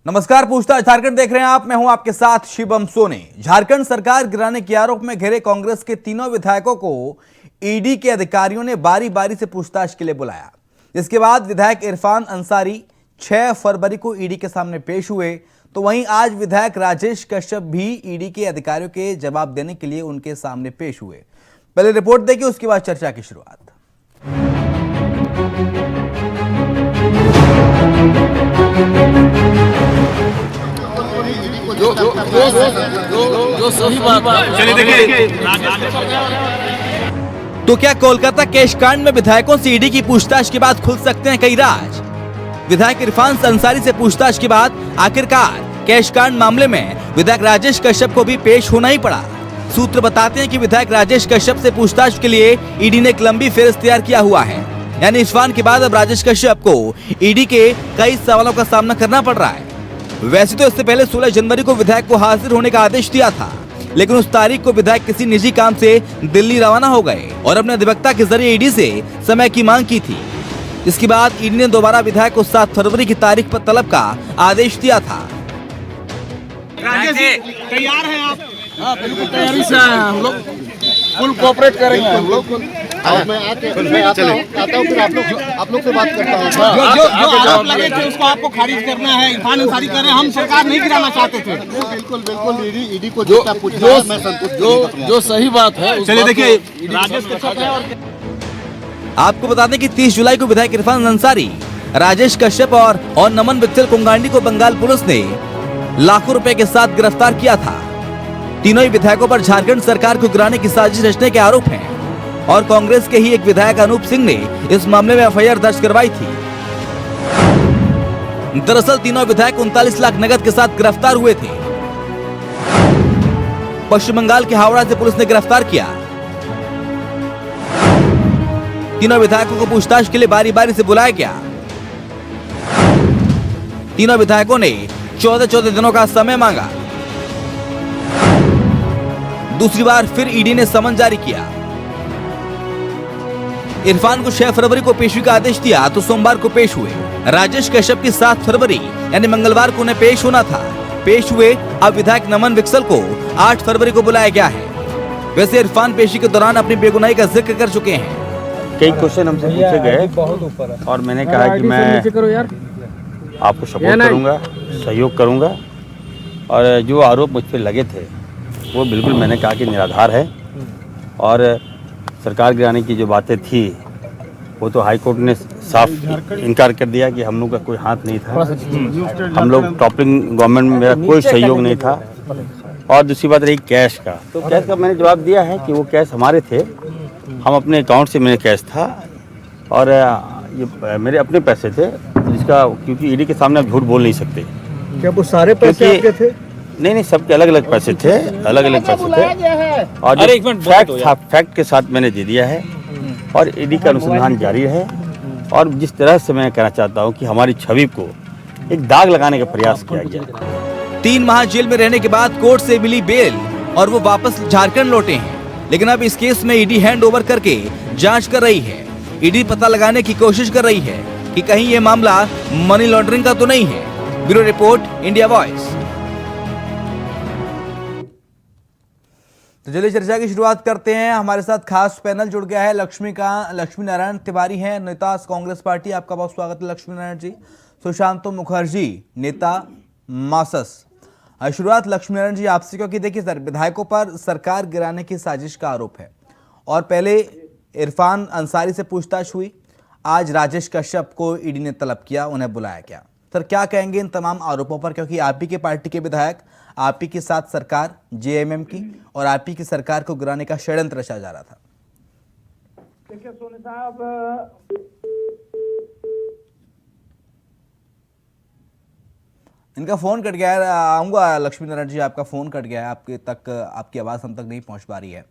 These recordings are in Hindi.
नमस्कार, पूछताछ झारखंड देख रहे हैं आप। मैं हूं आपके साथ शिवम सोनी। झारखंड सरकार गिराने के आरोप में घिरे कांग्रेस के तीनों विधायकों को ईडी के अधिकारियों ने बारी बारी से पूछताछ के लिए बुलाया। इसके बाद विधायक इरफान अंसारी 6 फरवरी को ईडी के सामने पेश हुए, तो वहीं आज विधायक राजेश कश्यप भी ईडी के अधिकारियों के जवाब देने के लिए उनके सामने पेश हुए। पहले रिपोर्ट देखिए, उसके बाद चर्चा की शुरुआत। जो सही बात है। चलिए देखिए, तो क्या कोलकाता केश कांड में विधायकों से ईडी की पूछताछ के बाद खुल सकते हैं कई राज? विधायक इरफान अंसारी से पूछताछ के बाद आखिरकार केश कांड मामले में विधायक राजेश कश्यप को भी पेश होना ही पड़ा। सूत्र बताते हैं कि विधायक राजेश कश्यप से पूछताछ के लिए ईडी ने एक लंबी फेहरिस्त तैयार किया हुआ है। यानी इरफान के बाद अब राजेश कश्यप को ईडी के कई सवालों का सामना करना पड़ रहा है। वैसे तो इससे पहले 16 जनवरी को विधायक को हाजिर होने का आदेश दिया था, लेकिन उस तारीख को विधायक किसी निजी काम से दिल्ली रवाना हो गए और अपने अधिवक्ता के जरिए ईडी से समय की मांग की थी। इसके बाद ईडी ने दोबारा विधायक को 7 फरवरी की तारीख पर तलब का आदेश दिया था। तैयार हैं आप? हाँ, बिल्कुल तैयारी से हम लोग फुल कोऑपरेट करेंगे हम लोग। मैं आता हूँ फिर आप लोग से बात करता हूँ। जो आरोप लगे थे उसको आपको खारिज करना है। इरफान अंसारी कर रहे हैं, हम सरकार नहीं गिराना चाहते थे। बिल्कुल ईडी को जो मैं संतुष्ट जो सही बात है। चलिए देखिए, राजेश कश्यप है और आपको बता दें कि 30 जुलाई को विधायक इरफान अंसारी, राजेश कश्यप और नमन विक्सल कोंगांडी को बंगाल पुलिस ने लाखों रुपए के साथ गिरफ्तार किया था। तीनों ही विधायकों पर झारखंड सरकार को गिराने की साजिश रचने के आरोप हैं और कांग्रेस के ही एक विधायक अनूप सिंह ने इस मामले में एफआईआर दर्ज करवाई थी। दरअसल तीनों विधायक 39 लाख नकद के साथ गिरफ्तार हुए थे। पश्चिम बंगाल के हावड़ा से पुलिस ने गिरफ्तार किया। तीनों विधायकों को पूछताछ के लिए बारी बारी से बुलाया गया। तीनों विधायकों ने 14 दिनों का समय मांगा। दूसरी बार फिर ईडी ने समन जारी किया। इरफान को 6 फरवरी को पेशी का आदेश दिया तो सोमवार को पेश हुए। राजेश कश्यप की 7 फरवरी यानी मंगलवार को उन्हें पेश होना था, पेश हुए। अब विधायक नमन विक्सल को 8 फरवरी को बुलाया गया है। वैसे इरफान पेशी के दौरान अपनी बेगुनाही का जिक्र कर चुके हैं। कई क्वेश्चन हमसे पूछे गए और मैंने कहा कि मैं आपको सपोर्ट करूंगा, सहयोग करूंगा और जो आरोप मुझ पर लगे थे वो बिल्कुल मैंने कहा कि निराधार है। और सरकार गिराने की जो बातें थी वो तो हाई कोर्ट ने साफ इनकार कर दिया कि हम लोग का कोई हाथ नहीं था। हम लोग टॉपिंग गवर्नमेंट में मेरा कोई सहयोग नहीं था। और दूसरी बात रही कैश का, तो कैश का मैंने जवाब दिया है कि वो कैश हमारे थे, हम अपने अकाउंट से मेरे कैश था और ये मेरे अपने पैसे थे जिसका, क्योंकि ईडी के सामने आप झूठ बोल नहीं सकते। क्या वो सारे पैसे आपके थे? नहीं, सबके अलग अलग पैसे थे, अलग अलग पैसे थे और फैक्ट के साथ मैंने दे दिया है और ईडी का अनुसंधान जारी है। और जिस तरह से मैं कहना चाहता हूं कि हमारी छवि को एक दाग लगाने का प्रयास किया गया। 3 माह जेल में रहने के बाद कोर्ट से मिली बेल और वो वापस झारखंड लौटे हैं, लेकिन अब इस केस में ईडी हैंड ओवर करके जांच कर रही है। ईडी पता लगाने की कोशिश कर रही है कि कहीं ये मामला मनी लॉन्ड्रिंग का तो नहीं है। Bureau report, India voice. तो चलिए चर्चा की शुरुआत करते हैं। हमारे साथ खास पैनल जुड़ गया है। लक्ष्मी नारायण तिवारी हैं, नेता कांग्रेस पार्टी। आपका बहुत स्वागत है लक्ष्मी नारायण जी। सुशांत मुखर्जी, नेता मासस। शुरुआत लक्ष्मी नारायण जी आपसे, क्योंकि देखिए सर, विधायकों पर सरकार गिराने की साजिश का आरोप है और पहले इरफान अंसारी से पूछताछ हुई, आज राजेश कश्यप को ईडी ने तलब किया, उन्हें बुलाया गया। सर क्या कहेंगे इन तमाम आरोपों पर, क्योंकि आप ही के पार्टी के विधायक, आप ही के साथ सरकार जेएमएम की और आप ही की सरकार को गिराने का षड्यंत्र रचा जा रहा था। देखिए सोनी साहब, इनका फोन कट गया है। आऊंगा लक्ष्मी नारायण जी, आपका फोन कट गया है, आपके तक आपकी आवाज हम तक नहीं पहुंच पा रही है।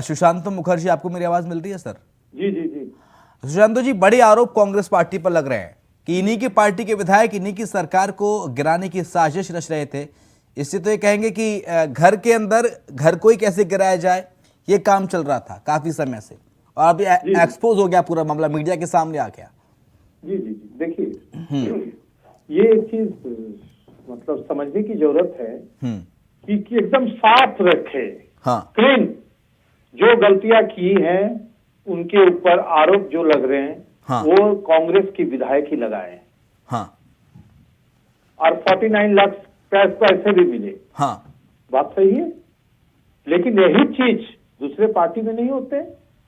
सुशांत मुखर्जी, आपको मेरी आवाज मिल रही है सर? जी जी जी। सुशांत जी, बड़े आरोप कांग्रेस पार्टी पर लग रहे हैं कि इन्हीं की पार्टी के विधायक इन्हीं की सरकार को गिराने की साजिश रच रहे थे। इससे तो ये कहेंगे कि घर के अंदर घर को ही कैसे गिराया जाए, ये काम चल रहा था काफी समय से और अभी एक्सपोज हो गया पूरा मामला, मीडिया के सामने आ गया। जी जी जी। देखिए, ये एक चीज मतलब समझने की जरूरत है हम्म। कि एकदम साफ रखे, हाँ क्लीन। जो गलतियां की हैं उनके ऊपर आरोप जो लग रहे हैं हाँ। वो कांग्रेस की विधायक ही लगाए हैं। हाँ और 49 लाख पैसे भी मिले, हाँ बात सही है। लेकिन यही चीज दूसरे पार्टी में नहीं होते।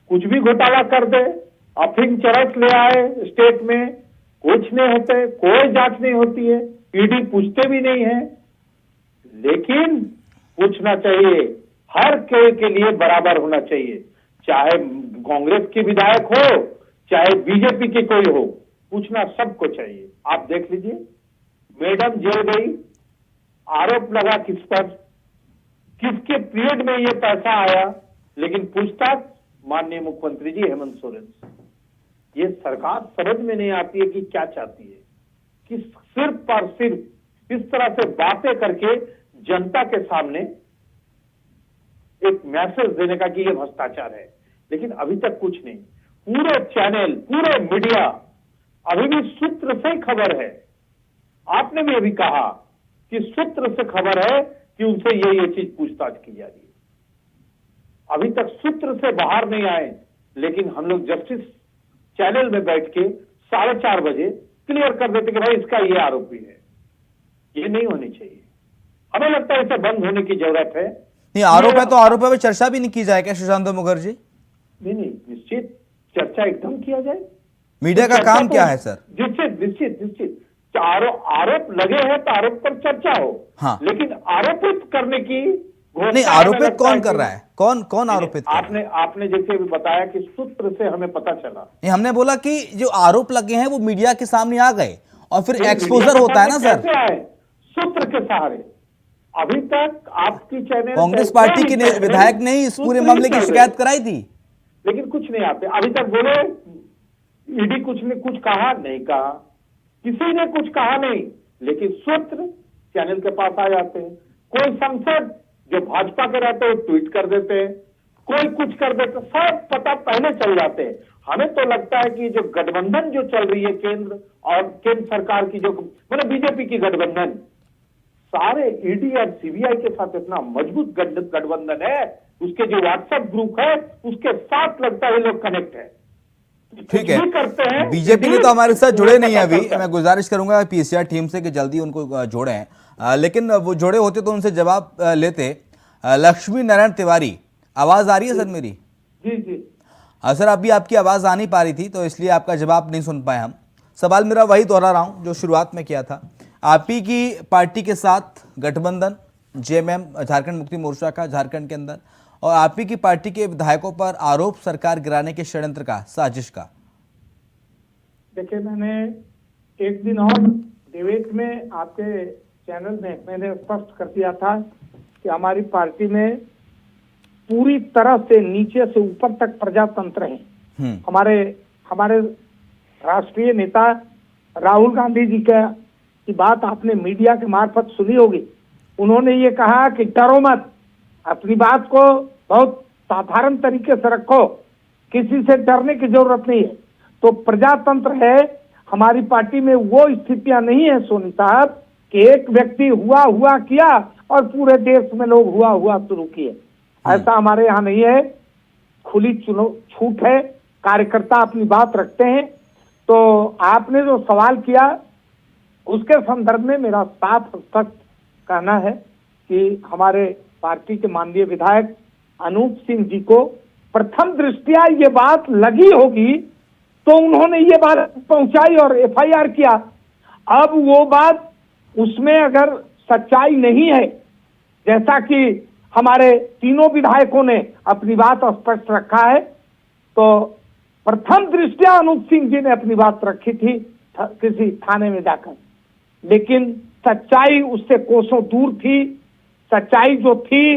कुछ भी घोटाला कर दे, अफीम चरस ले आए स्टेट में, कुछ नहीं होते, कोई जांच नहीं होती है, ईडी पूछते भी नहीं है। लेकिन पूछना चाहिए, हर के लिए बराबर होना चाहिए, चाहे कांग्रेस के विधायक हो चाहे बीजेपी के कोई हो, पूछना सबको चाहिए। आप देख लीजिए, मैडम जेल गई, आरोप लगा किस पर, किसके पीरियड में ये पैसा आया, लेकिन पूछताछ माननीय मुख्यमंत्री जी हेमंत सोरेन से। ये सरकार समझ में नहीं आती है कि क्या चाहती है, कि सिर्फ और सिर्फ इस तरह से बातें करके जनता के सामने एक मैसेज देने का कि ये भ्रष्टाचार है, लेकिन अभी तक कुछ नहीं। पूरे चैनल, पूरे मीडिया अभी भी सूत्र से खबर है। आपने भी अभी कहा कि सूत्र से खबर है कि उनसे ये चीज पूछताछ की जा रही है। अभी तक सूत्र से बाहर नहीं आए, लेकिन हम लोग जस्टिस चैनल में बैठ के 4:30 बजे क्लियर कर देते कि भाई इसका ये आरोप भी है। ये नहीं होनी चाहिए। हमें लगता है इसे बंद होने की जरूरत है। नहीं, आरोप है तो आरोप है पे चर्चा भी नहीं की जाए क्या सुशांत मुखर्जी? नहीं, निश्चित चर्चा एकदम किया जाए। मीडिया का काम क्या है सर? निश्चित आरोप लगे हैं तो आरोप पर चर्चा हो। हाँ। लेकिन आरोपित करने की नहीं, आरोपित कौन कर रहा है? कौन आरोपित कर रहा है? आपने जैसे अभी बताया कि सूत्र से हमें पता चला। नहीं, हमने बोला कि जो आरोप लगे हैं वो मीडिया के सामने आ गए और फिर एक्सपोजर होता है ना सर। कैसे आए? सूत्र के सहारे। अभी तक आपकी चैनल कांग्रेस पार्टी के विधायक ने इस पूरे मामले की शिकायत कराई थी, लेकिन कुछ नहीं आते। अभी तक बोले ईडी कुछ कहा नहीं, कहा किसी ने कुछ कहा नहीं, लेकिन सूत्र चैनल के पास आ जाते हैं। कोई सांसद जो भाजपा के रहते हैं ट्वीट कर देते हैं, कोई कुछ कर देते, सब पता पहले चल जाते हैं। हमें तो लगता है कि जो गठबंधन जो चल रही है केंद्र सरकार की, जो मतलब बीजेपी की गठबंधन, सारे ईडी और सीबीआई के साथ इतना मजबूत गठबंधन है, उसके जो व्हाट्सएप ग्रुप है उसके साथ लगता है ये लोग कनेक्ट है। ठीक है। करते हैं। बीजेपी ने तो हमारे साथ जुड़े नहीं है अभी। मैं गुजारिश करूंगा पीसीआर टीम से कि जल्दी उनको जोड़ें, लेकिन वो जोड़े होते तो उनसे जवाब लेते। लक्ष्मी नारायण तिवारी, आवाज आ रही है सर मेरी? जी जी सर, अभी आपकी आवाज आ नहीं पा रही थी तो इसलिए आपका जवाब नहीं सुन पाए हम। सवाल मेरा वही दोहरा रहा हूं जो शुरुआत में किया था। आप ही की पार्टी के साथ गठबंधन जेएमएम झारखंड मुक्ति मोर्चा का झारखंड के अंदर, और आप ही की पार्टी के विधायकों पर आरोप सरकार गिराने के षड्यंत्र का, साजिश का। देखिए, मैंने एक दिन और डिबेट में आपके चैनल में मैंने स्पष्ट कर दिया था कि हमारी पार्टी में पूरी तरह से नीचे से ऊपर तक प्रजातंत्र है। हमारे राष्ट्रीय नेता राहुल गांधी जी की बात आपने मीडिया के मार्फत सुनी होगी। उन्होंने ये कहा कि डरो मत, अपनी बात को बहुत साधारण तरीके से रखो, किसी से डरने की जरूरत नहीं है। तो प्रजातंत्र है हमारी पार्टी में। वो स्थितियां नहीं है सोनी साहब कि एक व्यक्ति हुआ किया और पूरे देश में लोग हुआ शुरू किए। ऐसा हमारे यहाँ नहीं है। खुली छूट है, कार्यकर्ता अपनी बात रखते हैं। तो आपने जो सवाल किया उसके संदर्भ में मेरा साफ स्पष्ट कहना है कि हमारे पार्टी के माननीय विधायक अनूप सिंह जी को प्रथम दृष्टया ये बात लगी होगी तो उन्होंने ये बात पहुंचाई और एफआईआर किया। अब वो बात, उसमें अगर सच्चाई नहीं है, जैसा कि हमारे तीनों विधायकों ने अपनी बात स्पष्ट रखा है, तो प्रथम दृष्टया अनूप सिंह जी ने अपनी बात रखी थी किसी थाने में जाकर, लेकिन सच्चाई उससे कोसों दूर थी। सच्चाई जो थी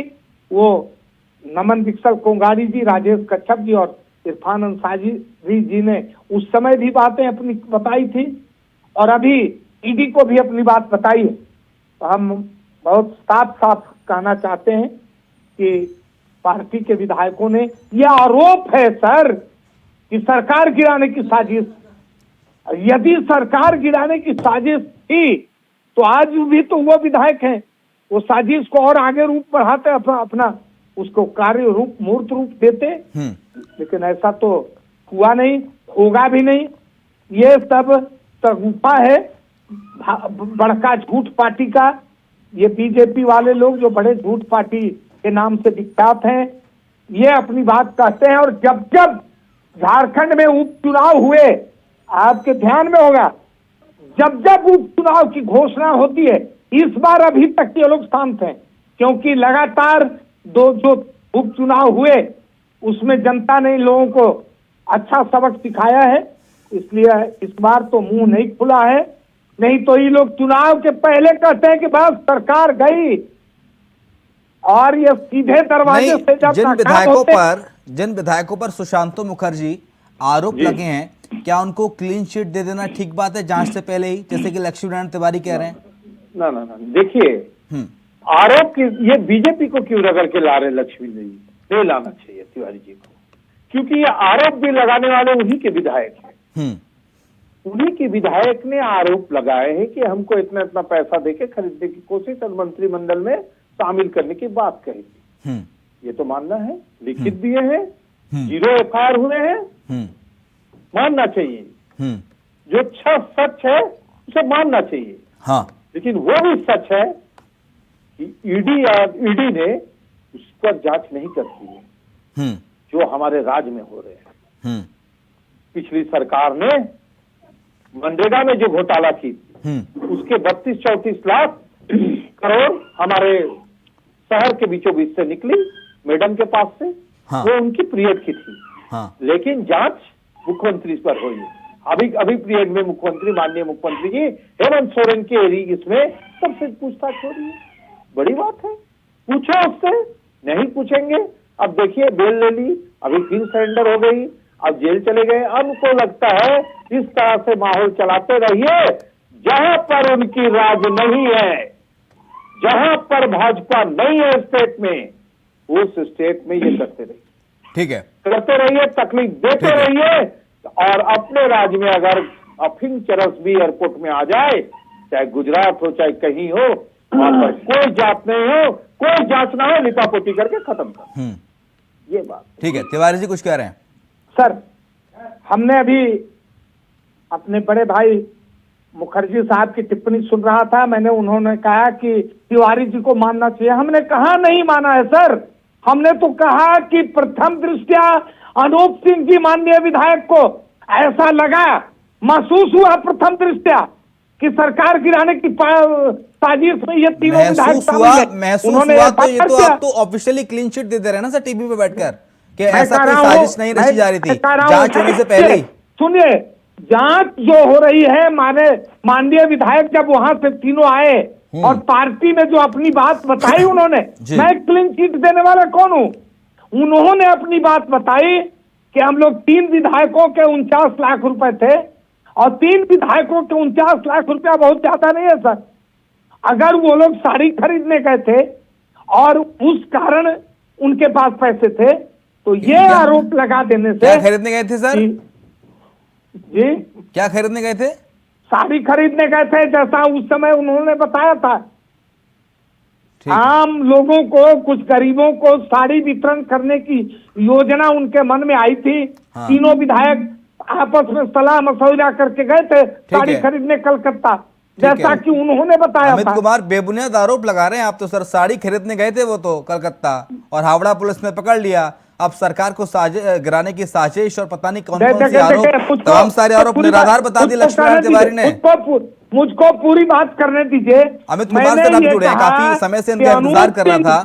वो नमन विकसल कोंगारी जी, राजेश कच्छप जी और इरफान अंसारी जी ने उस समय भी बातें अपनी बताई थी और अभी ईडी को भी अपनी बात बताई है। तो हम बहुत साफ कहना चाहते हैं कि पार्टी के विधायकों ने, यह आरोप है सर कि सरकार गिराने की साजिश। यदि सरकार गिराने की साजिश थी तो आज भी तो वो विधायक हैं, वो साजिश को और आगे रूप बढ़ाते, अपना उसको कार्य रूप, मूर्त रूप देते। लेकिन ऐसा तो हुआ नहीं, होगा भी नहीं। ये सब सगुफा है बड़का झूठ पार्टी का। ये बीजेपी वाले लोग जो बड़े झूठ पार्टी के नाम से विख्यात हैं, ये अपनी बात कहते हैं। और जब जब झारखंड में उपचुनाव हुए, आपके ध्यान में होगा, जब जब उपचुनाव की घोषणा होती है, इस बार अभी तक ये लोग शांत हैं, क्योंकि लगातार दो जो उपचुनाव हुए उसमें जनता ने इन लोगों को अच्छा सबक सिखाया है, इसलिए इस बार तो मुंह नहीं खुला है। नहीं तो ये लोग चुनाव के पहले कहते हैं कि बस सरकार गई, और ये सीधे दरवाजे से जब जिन विधायकों पर सुशांतो मुखर्जी आरोप लगे हैं, क्या उनको क्लीन चिट दे देना ठीक बात है जांच से पहले ही, जैसे कि लक्ष्मी नारायण तिवारी कह रहे हैं? ना ना ना, देखिए आरोप की ये बीजेपी को क्यों रगड़ के ला रहे लक्ष्मी जी? नहीं लाना चाहिए तिवारी जी को, क्योंकि ये आरोप भी लगाने वाले उन्हीं के विधायक हैं। उन्हीं के विधायक ने आरोप लगाए हैं कि हमको इतना इतना पैसा देके खरीदने की कोशिश और मंत्रिमंडल में शामिल करने की बात कही थी। ये तो मानना है, लिखित दिए हैं, 0 FIR हुए हैं, मानना चाहिए। जो सच है उसे मानना चाहिए। हाँ। लेकिन वो भी सच है कि ईडी ने उस पर जांच नहीं करती है जो हमारे राज्य में हो रहे हैं। पिछली सरकार ने मनरेगा में जो घोटाला की उसके 32-34 लाख करोड़ हमारे शहर के बीचों बीच से निकली मैडम के पास से। हाँ। वो उनकी पीरियड की थी। हाँ। लेकिन जांच मुख्यमंत्री पर हुई। अभी पीरियड में मुख्यमंत्री, माननीय मुख्यमंत्री जी हेमंत सोरेन के इसमें सबसे पूछताछ हो रही है। बड़ी बात है, पूछो उससे। नहीं पूछेंगे, अब देखिए बेल ले ली, अभी फिर सरेंडर हो गई, अब जेल चले गए। अब उनको लगता है इस तरह से माहौल चलाते रहिए, जहां पर उनकी राज नहीं है, जहां पर भाजपा नहीं है स्टेट में, उस स्टेट में ये करते रहिए। ठीक है, करते रहिए, तकलीफ देते रहिए। और अपने राज्य में अगर अफीम चरस भी एयरपोर्ट में आ जाए, चाहे गुजरात हो चाहे कहीं हो, वहां पर कोई जांच नहीं हो, कोई जांच ना हो, लिपापोती करके खत्म कर। ये बात ठीक है। तिवारी जी कुछ कह रहे हैं? सर, हमने अभी अपने बड़े भाई मुखर्जी साहब की टिप्पणी सुन रहा था। उन्होंने कहा कि तिवारी जी को मानना चाहिए। हमने कहा नहीं माना है सर। हमने तो कहा कि प्रथम दृष्टया अनूप सिंह जी माननीय विधायक को ऐसा लगा, महसूस हुआ प्रथम दृष्टया कि सरकार गिराने की साजिश में ये तीनों विधायक महसूस हुआ तो ये तो आप तो ऑफिशियली क्लीन चिट दे रहे हैं ना सर टीवी पे बैठकर कि ऐसा कोई साजिश नहीं रची जा रही थी जांच होने से पहले ही। सुनिए, जांच जो हो रही है, माननीय विधायक जब वहां से तीनों आए और पार्टी में जो अपनी बात बताई उन्होंने, मैं क्लीन चिट देने वाला कौन हूं? उन्होंने अपनी बात बताई कि हम लोग 3 विधायकों के 49 लाख रुपए थे, और 3 विधायकों के 49 लाख रुपया बहुत ज्यादा नहीं है सर। अगर वो लोग साड़ी खरीदने गए थे और उस कारण उनके पास पैसे थे, तो ये आरोप लगा देने से। क्या खरीदने गए थे सर? जी, क्या खरीदने गए थे? साड़ी खरीदने गए थे, जैसा उस समय उन्होंने बताया था। आम लोगों को, कुछ गरीबों को साड़ी वितरण करने की योजना उनके मन में आई थी। हाँ। तीनों विधायक आपस में सलाह मशवरा करके गए थे साड़ी खरीदने कलकत्ता, जैसा कि उन्होंने बताया अमित कुमार बेबुनियाद आरोप लगा रहे हैं आप तो सर। साड़ी खरीदने गए थे वो तो कलकत्ता, और हावड़ा पुलिस ने पकड़ लिया। अब सरकार को गिराने की साजिश और पता नहीं कौन कौन से आरोप, तमाम सारे आरोप निराधार बता दिए लक्ष्मी नारायण तिवारी ने। मुझको पूरी बात करने दीजिए। अमित कुमार से आप जुड़े हैं, काफी समय से इनका इंतजार कर रहा था,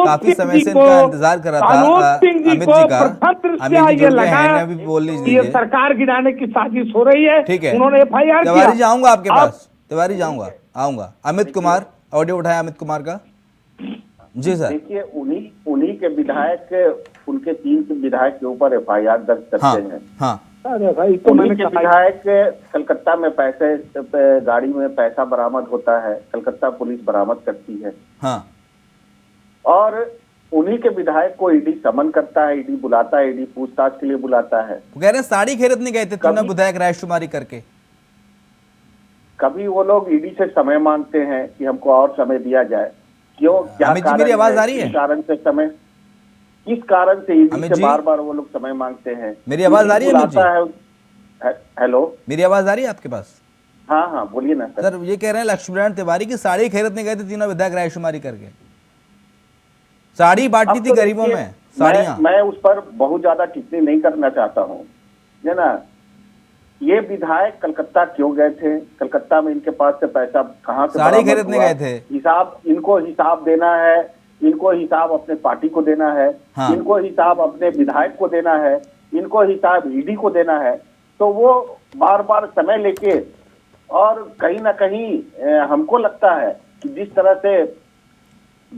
काफी समय से इनका इंतजार कर रहा था अमित जी का। अमित जी जुड़ गए हैं, अभी बोल लीजिए। सरकार गिराने की साजिश हो रही है। ठीक है, उन्होंने FIR किया। तिवारी जाऊंगा आपके पास, तिवारी जाऊंगा, आऊंगा। अमित कुमार, ऑडियो उठाया अमित कुमार का। जी सर। देखिए, उन्हीं के विधायक, उनके 3 विधायक के ऊपर FIR दर्ज करते हैं। हाँ। भाई तो उन्हीं के विधायक कलकत्ता में गाड़ी में पैसा बरामद होता है, कलकत्ता पुलिस बरामद करती है। हाँ। और उन्हीं के विधायक को ईडी समन करता है, ईडी बुलाता है, ईडी पूछताछ के लिए बुलाता है। कह रहे साड़ी खरीदने गए थे तीनों विधायक राजकुमारी करके। कभी वो लोग ईडी से समय मांगते हैं कि हमको और समय दिया जाए, क्यों, क्या अमित जी, कारण मेरी आवाज है, आ रही है? किस कारण से समय, किस कारण से ईडी अमित से जी? बार बार वो लोग समय मांगते हैं? मेरी आवाज आ रही है, अमित जी? बुलाता है। हेलो, मेरी आवाज आ रही है आपके पास? हाँ हाँ बोलिए ना सर। सर ये कह रहे हैं लक्ष्मीनारायण तिवारी की साड़ी खरीदने गए थे तीनों विधायक रायशुमारी करके, साड़ी बांटी अब थी तो गरीबों देखिए, में, साड़ियां। मैं उस पर बहुत ज्यादा टिप्पणी नहीं करना चाहता हूँ, है ना। ये विधायक कलकत्ता क्यों गए थे, कलकत्ता में इनके पास से पैसा कहाँ से साड़ी बरामद खरीदने हुआ? गए थे। हिसाब, इनको हिसाब देना है, इनको हिसाब अपने पार्टी को देना है, हाँ। इनको हिसाब अपने विधायक को देना है, इनको हिसाब ईडी को देना है। तो वो बार बार समय लेके, और कहीं ना कहीं हमको लगता है कि जिस तरह से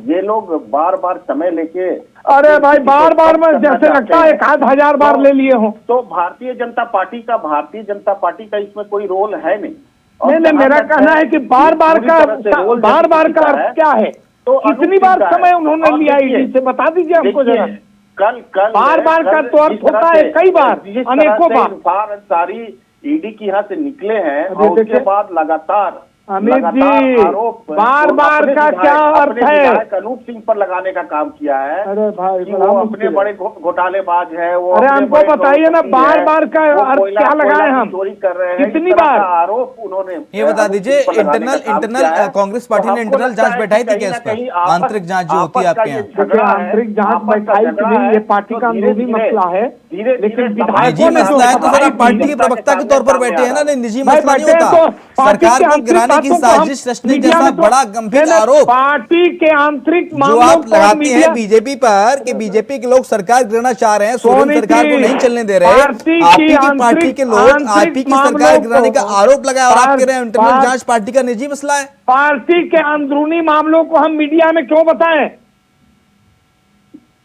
ये लोग बार बार समय लेके, अरे भाई बार बार में जैसे लगता है 1000 बार ले लिए हो। तो भारतीय जनता पार्टी का इसमें कोई रोल है नहीं। और नहीं, जहाँ मेरा तक कहना है कि बार बार पूरी का तरह से रोल बार बार का है, अर्थ क्या है? तो कितनी बार अनुचित है। समय उन्होंने और लिया देखिए, ईडी से, बता दीजिए हमको देखिए, जरा। कल बार बार का तो अर्थ जिस तरह होता है से- कई बार, जिस तरह अनेकों से बार। इरफान अंसारी ईडी की यहाँ से निकले हैं, अरे और उसके देखिए, बाद लगातार अमित जी, आरोप बार बार अपने का विधायक- क्या अर्थ अपने है? विधायक अनूप सिंह पर लगाने का काम किया है। अरे भाई कि बड़ा वो मुश्किल अपने है। बड़े घोटालेबाज है, वो अरे अपने हमको बड़े बताइए ना, करोड़पति बार है, बार का वो अर्थ कोयला- क्या कोयला लगाए की हम? चोरी कर रहे हैं, कितनी इस तरह बार? का आरोप उन्होंने ये बता दीजिए, पर लगाने का काम इंटरनल किया है। कांग्रेस पार्टी तो ने हमको इंटरनल लगता जांच है बैठाई कि थी कहीं केस ना कहीं पर, आंतरिक जांच जो होती है आपस का आपके ये यहाँ। झगड़ा है, आंतरिक जांच आपस का बैठाई झगड़ा थी, है, ये पार्टी तो का धीरे- अंदरूनी धीरे- मसला है। धीरे- लेकिन धीरे विधायकों निजी ने समाज मसला है तो जो सर आप पार्टी के जनता प्रवक्ता के सामने तौर पर सामने बैठे आ हैं ना, रहा है। नहीं निजी भाई मसला नहीं बैठे हैं होता। तो पार्टी सरकार के को आंतरिक गिराने की बातों को हम साजिश रचने मीडिया जैसा में तो- बड़ा गंभीर नहीं, नहीं, आरोप पार्टी के आंतरिक जो मामलों आप को लगाते मीडिया- हैं बीजेपी पर कि बीजेपी के लोग सरकार गिराना चाह रहे हैं, सोरेन सोनी सरकार को जी, नहीं चलने दे रहे, पार्टी आप की ही की पार्टी आंतरिक- के लोग आप ही की सरकार मामलों गिराने का को- आरोप लगाया, और आप कह रहे हैं इंटरनल पार- जांच पार्टी का निजी मसला है। पार्टी के अंदरूनी मामलों को हम मीडिया में क्यों बताएं?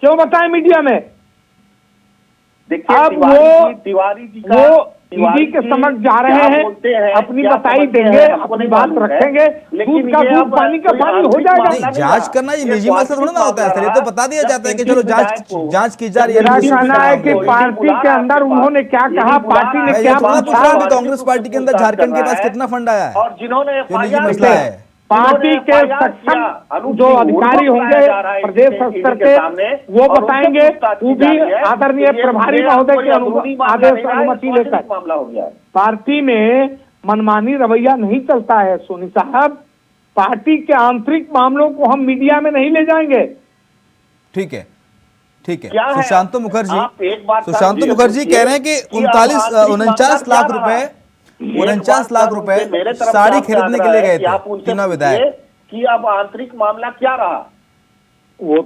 क्यों बताएं मीडिया में? देखिए, अब तिवारी जी का वो तिवारी ईडी के जी समक्ष जा रहे क्या हैं, बोलते हैं, अपनी क्या बताई समझते देंगे, हैं, हमको अपनी नहीं बात मालूम है। रखेंगे, लेकिन दूध का ये दूध, अब पानी का कोई पानी हो आंतरिक जाएगा। मामला नहीं, नहीं जांच रहा। करना ये ये निजी मसला थोड़ा ना होता है सर, ये तो बता दिया जब जाता है कि किसी चलो विधायक को- जांच की जा रही है। मेरा निजी कहना मसला है हम कि बोल- पार्टी के अंदर उन्होंने क्या कहा, पार्टी ने मैं क्या ये थोड़ा पूछ रहा हूं कि पूछा, कांग्रेस पार्टी के अंदर झारखंड के पास कितना फंड आया है, और जिन्होंने ये निजी FIR मसला किया, है। पार्टी के सक्षम जो अधिकारी होंगे प्रदेश स्तर के, वो बताएंगे, वो भी आदरणीय प्रभारी महोदय के आदेश अनुमति लेकर। मामला हो गया है। पार्टी में मनमानी रवैया नहीं चलता है सोनी साहब। पार्टी के आंतरिक मामलों को हम मीडिया में नहीं ले जाएंगे। ठीक है, ठीक क्या है। है? सुशांत मुखर्जी, आप एक बात सुशांत समझिए, मुखर्जी कह रहे हैं कि कि आप आंतरिक 49 मामला लाख क्या रुपए रहा? 49 लाख रुपए मेरे तरफ से साड़ी आपसे खरीदने के आग्रह लिए है गए कि थे आप उनसे तीनों पूछिए विधायक। कि अब आंतरिक मामला क्या रहा? वो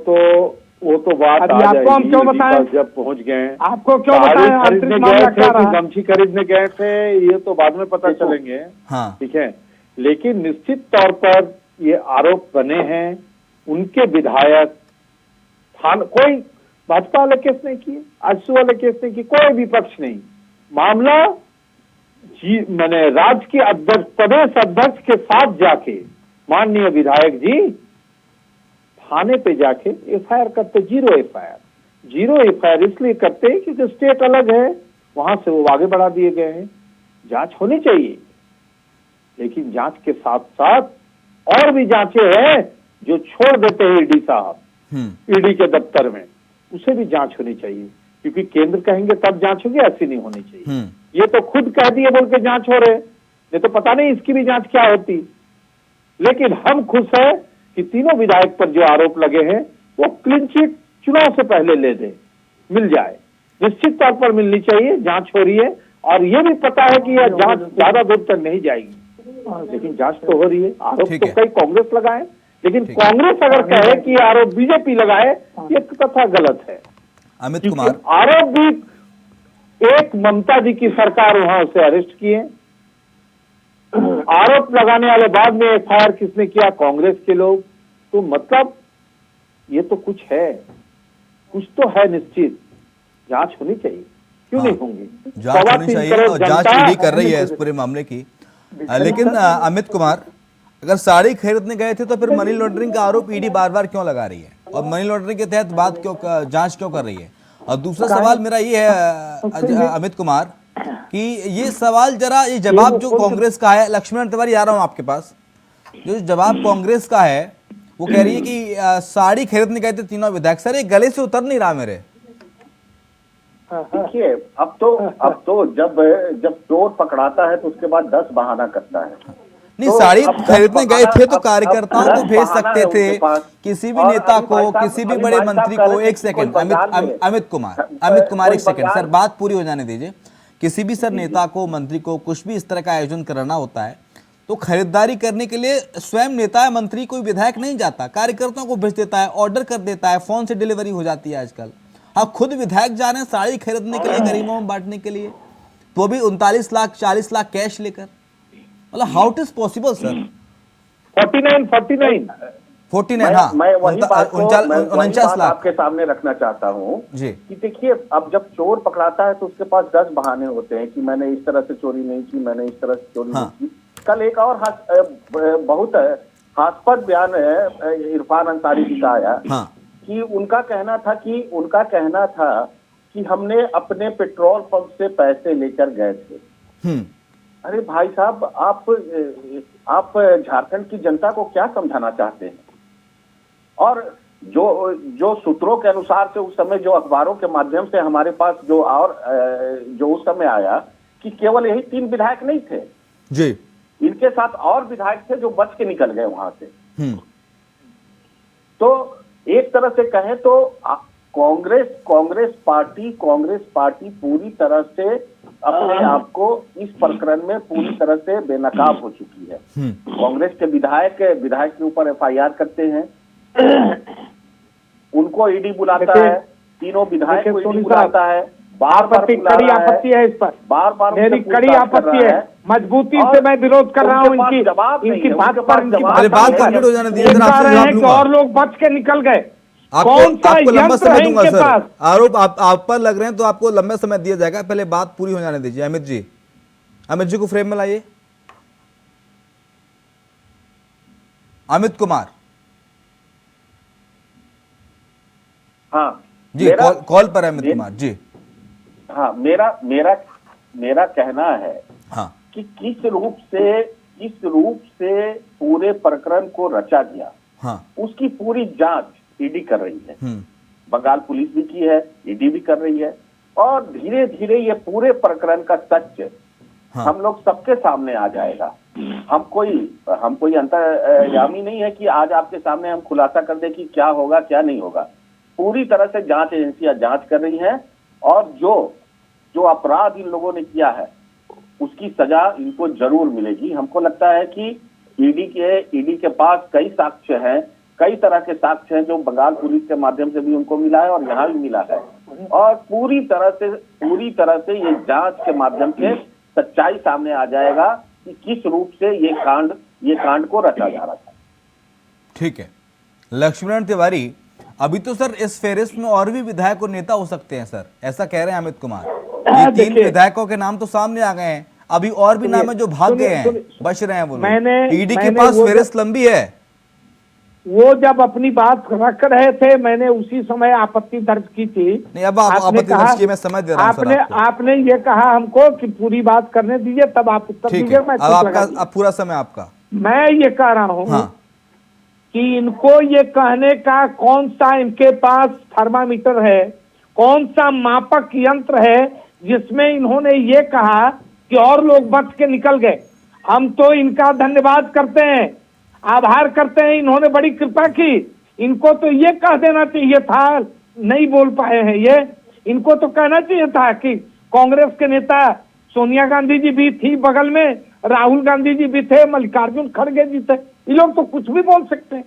तो बात अभी आ आपको हम जाएगी, क्यों ईडी बताएं? पास जब पहुंच गए, आपको क्यों साड़ी बताएं खरीदने आंतरिक गए मामला थे क्या कि रहा? गमछी खरीदने गए थे, ये तो बाद में पता देखो, चलेंगे। हाँ, ठीक है, लेकिन निश्चित तौर पर ये आरोप बने हैं, उनके विधायक कोई भाजपा वाले केस नहीं किए, आजसू वाले केस नहीं किए, कोई विपक्ष नहीं। मामला मैंने राज्य के अध्यक्ष, प्रदेश अध्यक्ष के साथ जाके माननीय विधायक जी थाने पे जाके FIR करते, जीरो एफआईआर इसलिए करते हैं क्योंकि स्टेट अलग है, वहां से वो आगे बढ़ा दिए गए हैं। जांच होनी चाहिए, लेकिन जांच के साथ साथ और भी जांचें हैं जो छोड़ देते हैं ईडी साहब, ईडी के दफ्तर में, उसे भी जांच होनी चाहिए, क्योंकि केंद्र कहेंगे तब जांच होगी, ऐसी नहीं होनी चाहिए। ये तो खुद कह दिए बोल के जांच हो रहे, नहीं तो पता नहीं इसकी भी जांच क्या होती। लेकिन हम खुश है कि तीनों विधायक पर जो आरोप लगे हैं वो क्लीन चिट चुनाव से पहले ले दे, मिल जाए, निश्चित तौर पर मिलनी चाहिए। जांच हो रही है और ये भी पता है कि यह जांच ज्यादा दूर तक नहीं जाएगी, लेकिन जांच तो हो रही है। आरोप तो कई कांग्रेस लगाए, लेकिन कांग्रेस अगर कहे कि आरोप बीजेपी लगाए, ये कथा गलत है। अमित कुमार, आरोप भी एक ममता जी की सरकार वहां उसे अरेस्ट किए, आरोप लगाने वाले बाद में FIR किसने किया? कांग्रेस के लोग। तो मतलब ये तो कुछ है, कुछ तो है, निश्चित जांच होनी चाहिए, क्यों नहीं होंगी? जांच होनी चाहिए और जांच ईडी कर रही है इस पूरे मामले की। लेकिन अमित कुमार, अगर साड़ी खरीदने गए थे तो फिर मनी लॉन्ड्रिंग का आरोप ईडी बार बार क्यों लगा रही है, और मनी लॉन्ड्रिंग के तहत जांच क्यों कर रही है? और दूसरा सवाल मेरा ये है अमित कुमार कि ये सवाल जरा, ये जवाब जो कांग्रेस का है, लक्ष्मण तिवारी आ रहा हूं आपके पास, जो जवाब कांग्रेस का है वो कह रही है कि साड़ी खरीदने गए थे तीनों विधायक। सर ये गले से उतर नहीं रहा मेरे। देखिए अब तो जब चोर पकड़ाता है तो उसके बाद 10 बहाना करता है। नहीं, तो साड़ी अब खरीदने गए थे तो अब कार्यकर्ताओं को 10 भेज बहाना सकते है थे, उनके पास। किसी भी और नेता अभी को, भाई साहब- किसी भी अभी बड़े भाई साहब मंत्री कह को। रहे थे एक कि सेकंड, कोई बाजार में- अमित कुमार एक कोई सेकंड, सर बाजार- बात पूरी हो जाने दीजिए। किसी भी सर नेता को, मंत्री को कुछ भी इस तरह का आयोजन कराना होता है तो खरीदारी करने के लिए स्वयं नेता या मंत्री, कोई विधायक नहीं जाता, कार्यकर्ताओं को भेज देता है, ऑर्डर कर देता है, फोन से डिलीवरी हो जाती है आजकल। हाँ, खुद विधायक जा रहे हैं साड़ी खरीदने के लिए, गरीबों में बांटने के लिए, तो भी 39 लाख 40 लाख कैश लेकर। मतलब how it is possible sir? 49, हाँ, मैं वही बात को 49 लाख आपके सामने रखना चाहता हूँ जी। कि देखिए अब जब चोर पकड़ाता है तो उसके पास 10 बहाने होते हैं कि मैंने इस तरह से चोरी नहीं की, मैंने इस तरह से चोरी हाँ। नहीं की। कल एक और बहुत हास्पद बयान इरफान अंसारी जी का आया हाँ। कि उनका कहना था कि हमने अपने पेट्रोल पंप से पैसे लेकर गए थे। अरे भाई साहब, आप झारखंड की जनता को क्या समझाना चाहते हैं? और जो सूत्रों के अनुसार से उस समय, जो अखबारों के माध्यम से हमारे पास जो उस समय आया कि केवल यही 3 विधायक नहीं थे जी, इनके साथ और विधायक थे जो बच के निकल गए वहां से। तो एक तरह से कहें तो कांग्रेस पार्टी पूरी तरह से अपने आप को इस प्रकरण में पूरी तरह से बेनकाब हो चुकी है। कांग्रेस के विधायक के ऊपर FIR करते हैं, उनको ईडी बुलाता है, तीनों विधायक को ईडी बुलाता है, बार-बार कड़ी आपत्ति है इस पर, बार-बार मेरी कड़ी आपत्ति है, मजबूती से मैं विरोध कर रहा हूँ इनकी बात पर। हो जाने दीजिए, और लोग बच के निकल गए। आपको लंबा समय दूंगा सर। आरोप आप पर लग रहे हैं तो आपको लंबा समय दिया जाएगा, पहले बात पूरी हो जाने दीजिए। अमित जी को फ्रेम में लाइए। अमित कुमार हाँ जी, कॉल पर है अमित कुमार जी। हाँ, मेरा कहना है हाँ, कि किस रूप से पूरे प्रकरण को रचा गया, हाँ, उसकी पूरी जांच ईडी कर रही है। बंगाल पुलिस भी की है, ईडी भी कर रही है, और धीरे धीरे ये पूरे प्रकरण का सच हम लोग सबके सामने आ जाएगा। हम कोई अंतर्यामी नहीं है कि आज आपके सामने हम खुलासा कर दे कि क्या होगा क्या नहीं होगा। पूरी तरह से जांच एजेंसियां जांच कर रही हैं, और जो अपराध इन लोगों ने किया है उसकी सजा इनको जरूर मिलेगी। हमको लगता है कि ईडी के पास कई साक्ष्य हैं, कई तरह के साक्ष्य हैं जो बंगाल पुलिस के माध्यम से भी उनको मिला है और यहाँ भी मिला है, और पूरी तरह से ये जांच के माध्यम से सच्चाई सामने आ जाएगा कि किस रूप से ये कांड को रचा जा रहा था। ठीक है लक्ष्मण तिवारी, अभी तो सर इस फेरिस्त में और भी विधायक और नेता हो सकते हैं सर, ऐसा कह रहे हैं अमित कुमार। ये 3 विधायकों के नाम तो सामने आ गए हैं, अभी और भी नाम है जो भाग गए हैं, बच रहे हैं वो लोग। ईडी के पास फेरिस्त लंबी है। वो जब अपनी बात रख रहे थे, मैंने उसी समय आपत्ति दर्ज की थी। नहीं, अब आपत्ति दर्ज की मैं समझ दे रहा हूं सर आपको। आपने ये कहा हमको कि पूरी बात करने दीजिए, तब आप उत्तर दीजिए। अब पूरा समय आपका। मैं ये कह रहा हूँ हाँ। कि इनको ये कहने का कौन सा इनके पास थर्मामीटर है, कौन सा मापक यंत्र है जिसमें इन्होंने ये कहा कि और लोग बच के निकल गए। हम तो इनका धन्यवाद करते हैं, आभार करते हैं, इन्होंने बड़ी कृपा की। इनको तो ये कह देना चाहिए था, नहीं बोल पाए हैं ये, इनको तो कहना चाहिए था कि कांग्रेस के नेता सोनिया गांधी जी भी थी बगल में, राहुल गांधी जी भी थे, मल्लिकार्जुन खड़गे जी थे। ये लोग तो कुछ भी बोल सकते हैं,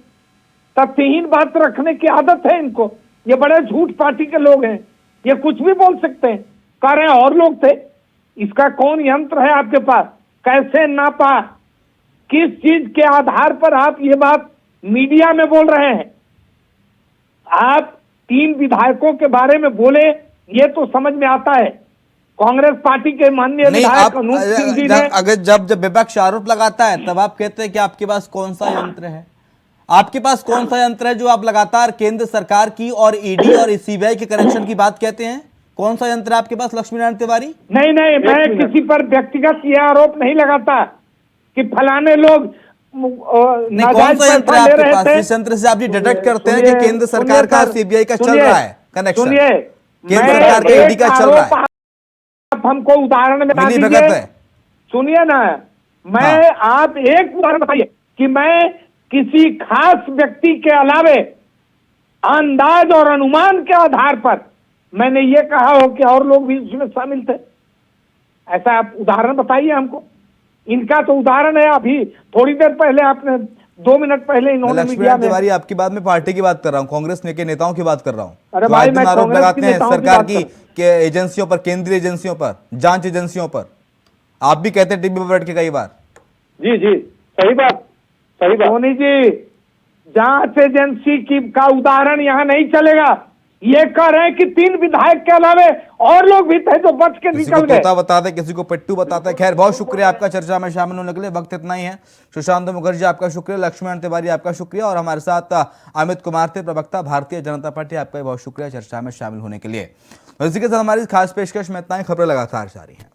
तथ्यहीन बात रखने की आदत है इनको। ये बड़े झूठ पार्टी के लोग हैं, ये कुछ भी बोल सकते हैं। कह रहे हैं और लोग थे, इसका कौन यंत्र है आपके पास? कैसे नापा? किस चीज के आधार पर आप ये बात मीडिया में बोल रहे हैं? आप 3 विधायकों के बारे में बोले, ये तो समझ में आता है। कांग्रेस पार्टी के माननीय विधायक अनूप सिंह जी ने, अगर जब विपक्ष आरोप लगाता है तब आप कहते हैं कि आपके पास कौन सा यंत्र है? आपके पास कौन सा यंत्र है जो आप लगातार केंद्र सरकार की और ईडी और सीबीआई के कनेक्शन की बात कहते हैं? कौन सा यंत्र है आपके पास लक्ष्मी नारायण तिवारी? नहीं नहीं, मैं किसी पर व्यक्तिगत ये आरोप नहीं लगाता कि फलाने लोग नहीं, कौन सा यंत्र है आपके पास जिस यंत्र से आप ये डिटेक्ट करते हैं कि केंद्र सरकार का सीबीआई का चल रहा है कनेक्शन? सुनिए, केंद्र सरकार का ईडी का चल रहा है। आप हमको उदाहरण में बता मिली भगत दीजिए। है। सुनिए ना, मैं आप एक उदाहरण बताइए कि मैं किसी खास व्यक्ति के अलावे अंदाज और अनुमान के आधार पर मैंने ये कहा हो कि और लोग भी इसमें शामिल थे। ऐसा आप उदाहरण बताइए हमको। इनका तो उदाहरण है, अभी थोड़ी देर पहले आपने 2 मिनट पहले इन्होंने लक्ष्मी मीडिया नारायण में, तिवारी आपकी बात में पार्टी की बात कर रहा हूँ, कांग्रेस के नेताओं की बात कर रहा हूँ। अरे तो भाई, आज दिन मैं आरोप कांग्रेस लगाते के हैं नेताओं की सरकार बात की के एजेंसियों पर, केंद्रीय एजेंसियों पर, जांच एजेंसियों पर। आप भी कहते हैं टीवी पर बैठ के कई बार। जी जी, सही बात, सही बात। सोनी जी, जांच एजेंसी की का उदाहरण यहाँ नहीं चलेगा। ये कह रहे हैं कि 3 विधायक के अलावे और लोग भी थे जो बच के किसी को निकल गए। तोता बताते, किसी को पिट्टू बताते। खैर, बहुत शुक्रिया आपका चर्चा में शामिल होने के लिए। वक्त इतना ही है। सुशांत मुखर्जी आपका शुक्रिया, लक्ष्मी नारायण तिवारी आपका शुक्रिया, और हमारे साथ अमित कुमार थे, प्रवक्ता भारतीय जनता पार्टी, आपका भी बहुत शुक्रिया चर्चा में शामिल होने के लिए। इसी के साथ हमारी खास पेशकश में इतना ही। खबरें लगातार जारी हैं।